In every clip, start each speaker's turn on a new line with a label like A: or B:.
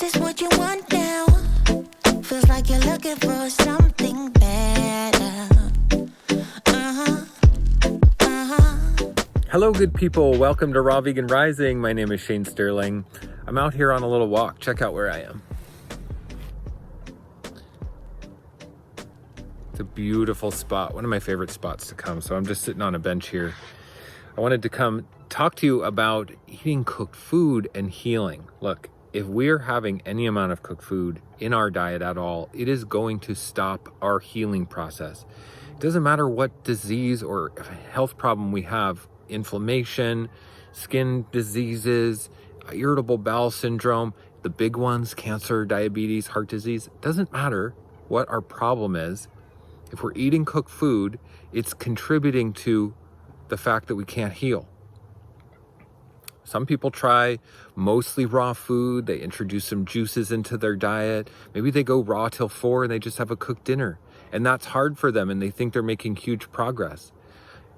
A: this what you want now? Feels like you're looking for something better.
B: Hello, good people. Welcome to Raw Vegan Rising. My name is Shane Sterling. I'm out here on a little walk. Check out where I am. It's a beautiful spot, one of my favorite spots to come. So I'm just sitting on a bench here. I wanted to come talk to you about eating cooked food and healing. Look, if we're having any amount of cooked food in our diet at all, it is going to stop our healing process. It doesn't matter what disease or health problem we have, inflammation, skin diseases, irritable bowel syndrome, the big ones, cancer, diabetes, heart disease, it doesn't matter what our problem is. If we're eating cooked food, it's contributing to the fact that we can't heal. Some people try mostly raw food. They introduce some juices into their diet. Maybe they go raw till 4 and they just have a cooked dinner. And that's hard for them and they think they're making huge progress.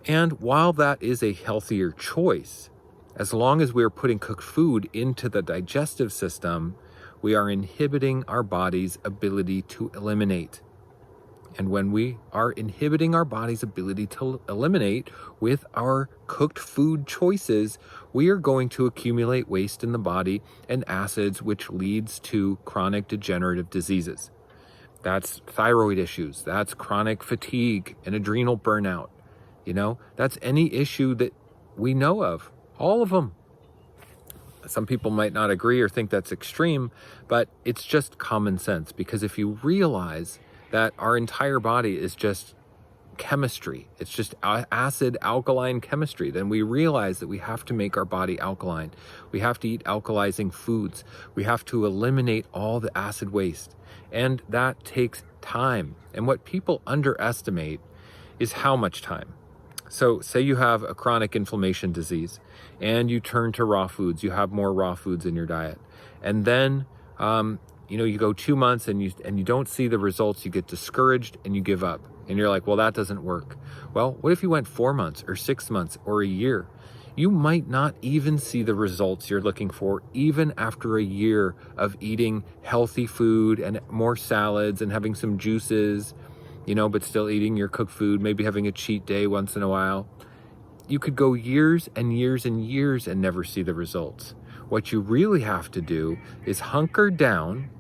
B: And while that is a healthier choice, as long as we are putting cooked food into the digestive system, we are inhibiting our body's ability to eliminate. And when we are inhibiting our body's ability to eliminate with our cooked food choices, we are going to accumulate waste in the body and acids, which leads to chronic degenerative diseases. That's thyroid issues, that's chronic fatigue and adrenal burnout. That's any issue that we know of, all of them. Some people might not agree or think that's extreme, but it's just common sense, because if you realize that our entire body is just chemistry, it's just acid alkaline chemistry, then we realize that we have to make our body alkaline. We have to eat alkalizing foods. We have to eliminate all the acid waste. And that takes time. And what people underestimate is how much time. So say you have a chronic inflammation disease and you turn to raw foods, you have more raw foods in your diet. And then, you go 2 months and you don't see the results, you get discouraged and you give up. And you're like, well, that doesn't work. Well, what if you went 4 months or 6 months or a year? You might not even see the results you're looking for, even after a year of eating healthy food and more salads and having some juices, but still eating your cooked food, maybe having a cheat day once in a while. You could go years and years and years and never see the results. What you really have to do is hunker down,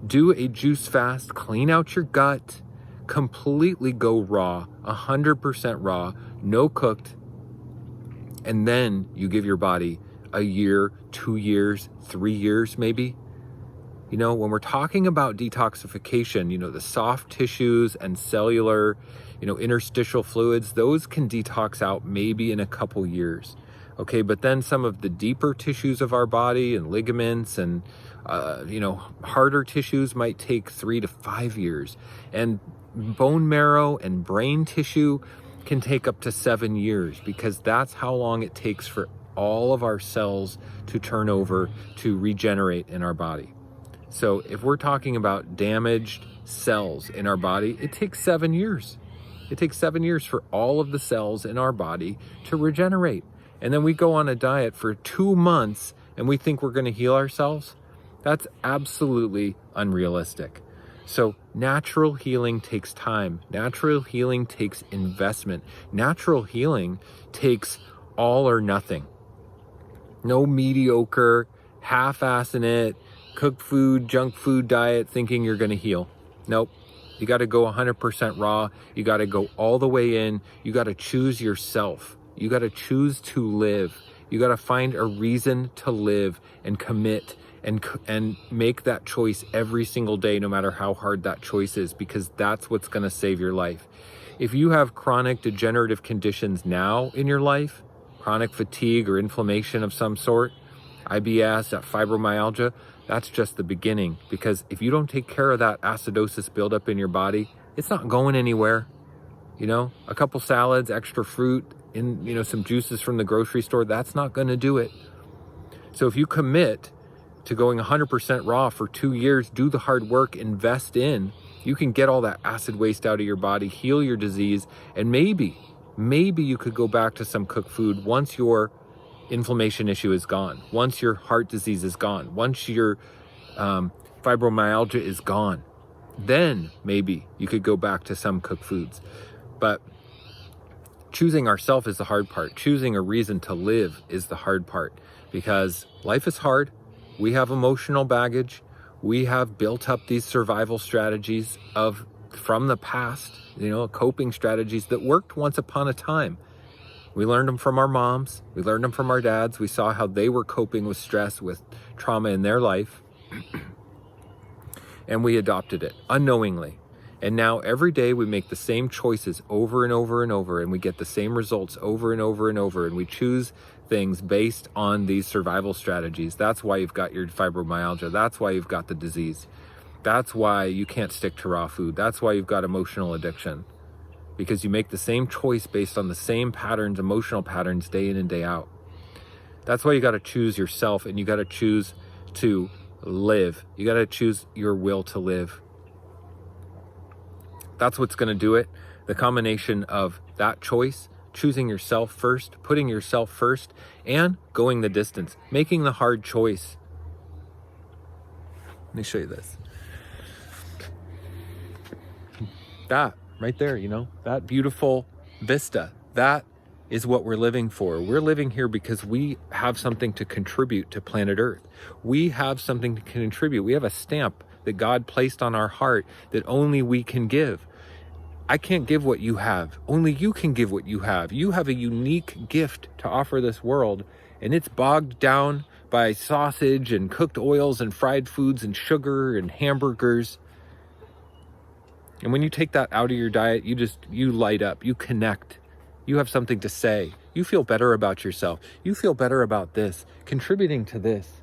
B: do a juice fast, clean out your gut, completely go raw, 100% raw, no cooked, and then you give your body a year, 2 years, 3 years maybe. When we're talking about detoxification, the soft tissues and cellular, interstitial fluids, those can detox out maybe in a couple years. Okay, but then some of the deeper tissues of our body and ligaments and, harder tissues might take 3 to 5 years. And bone marrow and brain tissue can take up to 7 years, because that's how long it takes for all of our cells to turn over, to regenerate in our body. So if we're talking about damaged cells in our body, it takes 7 years. It takes 7 years for all of the cells in our body to regenerate. And then we go on a diet for 2 months and we think we're going to heal ourselves. That's absolutely unrealistic. So natural healing takes time. Natural healing takes investment. Natural healing takes all or nothing. No mediocre, half-assing it, cooked food, junk food diet thinking you're going to heal. Nope. You got to go 100% raw. You got to go all the way in. You got to choose yourself. You got to choose to live. You got to find a reason to live and commit and make that choice every single day, no matter how hard that choice is, because that's what's going to save your life. If you have chronic degenerative conditions now in your life, chronic fatigue or inflammation of some sort, IBS, that fibromyalgia, that's just the beginning, because if you don't take care of that acidosis buildup in your body, it's not going anywhere. A couple salads, extra fruit, some juices from the grocery store, that's not going to do it. So if you commit to going 100% raw for 2 years, do the hard work, invest in, you can get all that acid waste out of your body, heal your disease, and maybe you could go back to some cooked food once your inflammation issue is gone, once your heart disease is gone, once your fibromyalgia is gone. Then maybe you could go back to some cooked foods. But choosing ourselves is the hard part. Choosing a reason to live is the hard part, because life is hard. We have emotional baggage. We have built up these survival strategies from the past, coping strategies that worked once upon a time. We learned them from our moms. We learned them from our dads. We saw how they were coping with stress, with trauma in their life. And we adopted it unknowingly. And now every day we make the same choices over and over and over, and we get the same results over and over and over. And we choose things based on these survival strategies. That's why you've got your fibromyalgia. That's why you've got the disease. That's why you can't stick to raw food. That's why you've got emotional addiction. Because you make the same choice based on the same patterns, emotional patterns, day in and day out. That's why you got to choose yourself, and you got to choose to live. You got to choose your will to live. That's what's going to do it. The combination of that choice, choosing yourself first, putting yourself first, and going the distance, making the hard choice. Let me show you this. That right there, that beautiful vista, that is what we're living for. We're living here because we have something to contribute to planet Earth. We have something to contribute. We have a stamp that God placed on our heart that only we can give. I can't give what you have. Only you can give what you have. You have a unique gift to offer this world, and it's bogged down by sausage and cooked oils and fried foods and sugar and hamburgers. And when you take that out of your diet, you light up, you connect, you have something to say, you feel better about yourself, you feel better about this, contributing to this.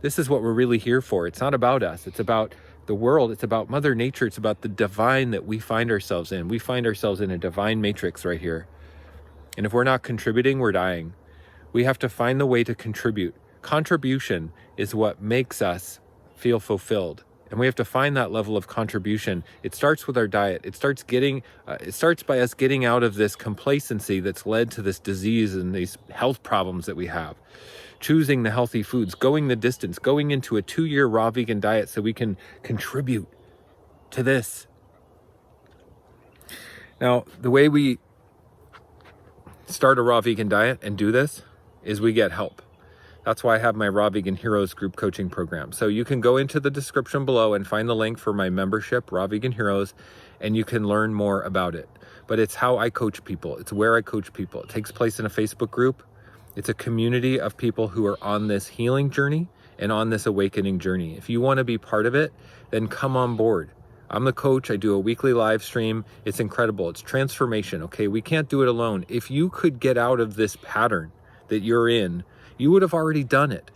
B: This is what we're really here for. It's not about us, it's about the world, it's about Mother Nature, it's about the divine that we find ourselves in. We find ourselves in a divine matrix right here. And if we're not contributing, we're dying. We have to find the way to contribute. Contribution is what makes us feel fulfilled. And we have to find that level of contribution. It starts with our diet. It starts by us getting out of this complacency that's led to this disease and these health problems that we have. Choosing the healthy foods, going the distance, going into a 2-year raw vegan diet so we can contribute to this. Now, the way we start a raw vegan diet and do this is we get help. That's why I have my Raw Vegan Heroes group coaching program. So you can go into the description below and find the link for my membership, Raw Vegan Heroes, and you can learn more about it. But it's how I coach people. It's where I coach people. It takes place in a Facebook group. It's a community of people who are on this healing journey and on this awakening journey. If you want to be part of it, then come on board. I'm the coach. I do a weekly live stream. It's incredible. It's transformation, okay? We can't do it alone. If you could get out of this pattern that you're in, you would have already done it.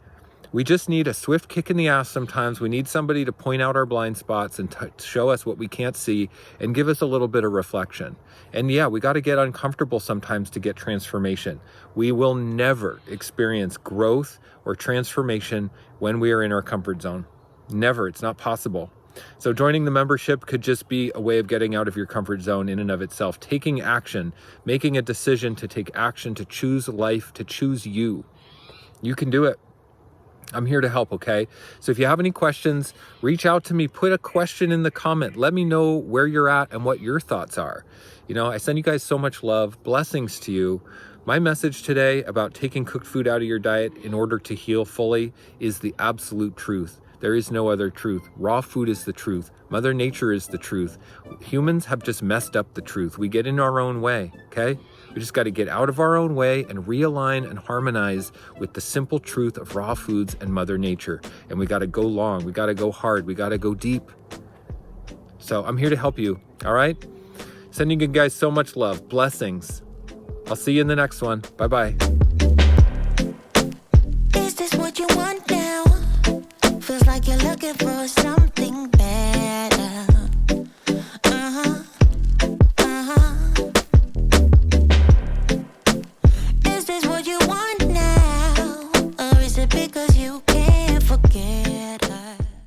B: We just need a swift kick in the ass sometimes. We need somebody to point out our blind spots and show us what we can't see and give us a little bit of reflection. And yeah, we got to get uncomfortable sometimes to get transformation. We will never experience growth or transformation when we are in our comfort zone. Never. It's not possible. So joining the membership could just be a way of getting out of your comfort zone in and of itself, taking action, making a decision to take action, to choose life, to choose you. You can do it. I'm here to help, okay? So if you have any questions, reach out to me, put a question in the comment. Let me know where you're at and what your thoughts are. I send you guys so much love, blessings to you. My message today about taking cooked food out of your diet in order to heal fully is the absolute truth. There is no other truth. Raw food is the truth. Mother Nature is the truth. Humans have just messed up the truth. We get in our own way, okay? We just got to get out of our own way and realign and harmonize with the simple truth of raw foods and Mother Nature. And we got to go long. We got to go hard. We got to go deep. So I'm here to help you, all right? Sending you guys so much love. Blessings. I'll see you in the next one. Bye-bye.
A: Is this what you want now? Feels like you're looking for something.